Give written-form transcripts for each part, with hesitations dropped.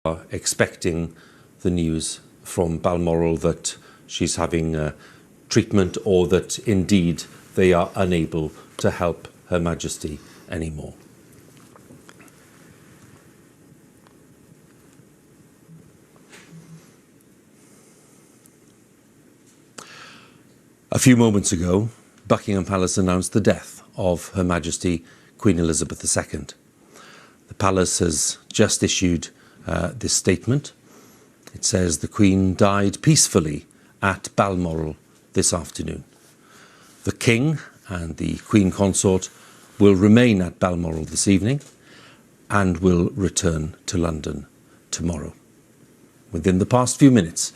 are expecting the news from Balmoral that she's having treatment, or that indeed they are unable to help Her Majesty anymore. A few moments ago, Buckingham Palace announced the death of Her Majesty Queen Elizabeth II. The Palace has just issued this statement. It says the Queen died peacefully at Balmoral this afternoon. The King and the Queen Consort will remain at Balmoral this evening and will return to London tomorrow. Within the past few minutes,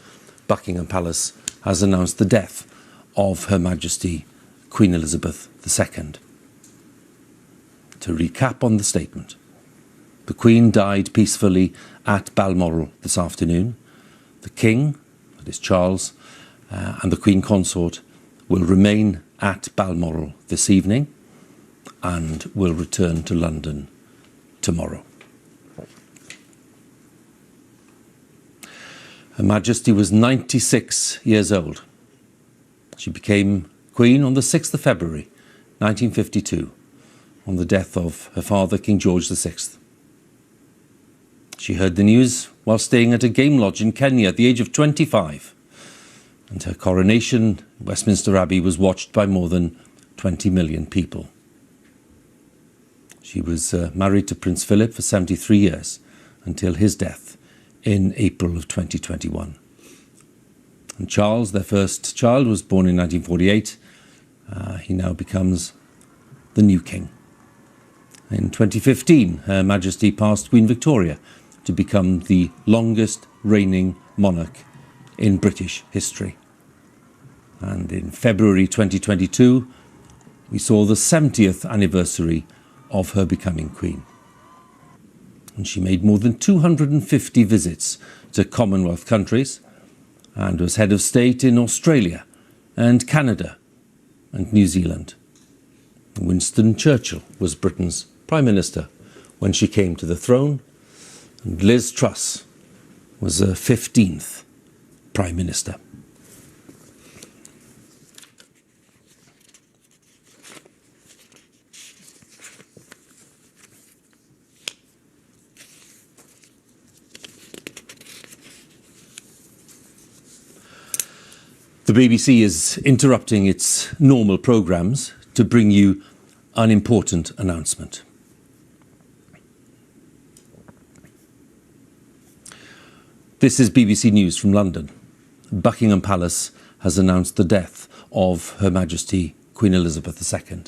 Buckingham Palace has announced the death of Her Majesty Queen Elizabeth II. To recap on the statement, the Queen died peacefully at Balmoral this afternoon. The King, that is Charles, and the Queen Consort will remain at Balmoral this evening and will return to London tomorrow. Her Majesty was 96 years old. She became Queen on the 6th of February 1952, on the death of her father, King George VI. She heard the news while staying at a game lodge in Kenya at the age of 25, and her coronation in Westminster Abbey was watched by more than 20 million people. She was married to Prince Philip for 73 years until his death in April of 2021. And Charles, their first child, was born in 1948. He now becomes the new king. In 2015, Her Majesty passed Queen Victoria to become the longest reigning monarch in British history. And in February 2022, we saw the 70th anniversary of her becoming Queen. And she made more than 250 visits to Commonwealth countries and was head of state in Australia and Canada and New Zealand. Winston Churchill was Britain's Prime Minister when she came to the throne, and Liz Truss was her 15th Prime Minister. The BBC is interrupting its normal programmes to bring you an important announcement. This is BBC News from London. Buckingham Palace has announced the death of Her Majesty Queen Elizabeth II.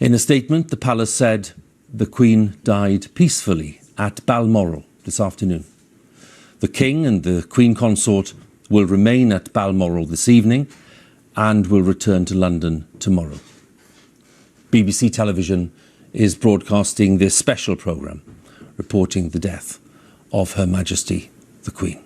In a statement, the Palace said the Queen died peacefully at Balmoral this afternoon. The King and the Queen Consort will remain at Balmoral this evening and will return to London tomorrow. BBC Television is broadcasting this special programme reporting the death of Her Majesty the Queen.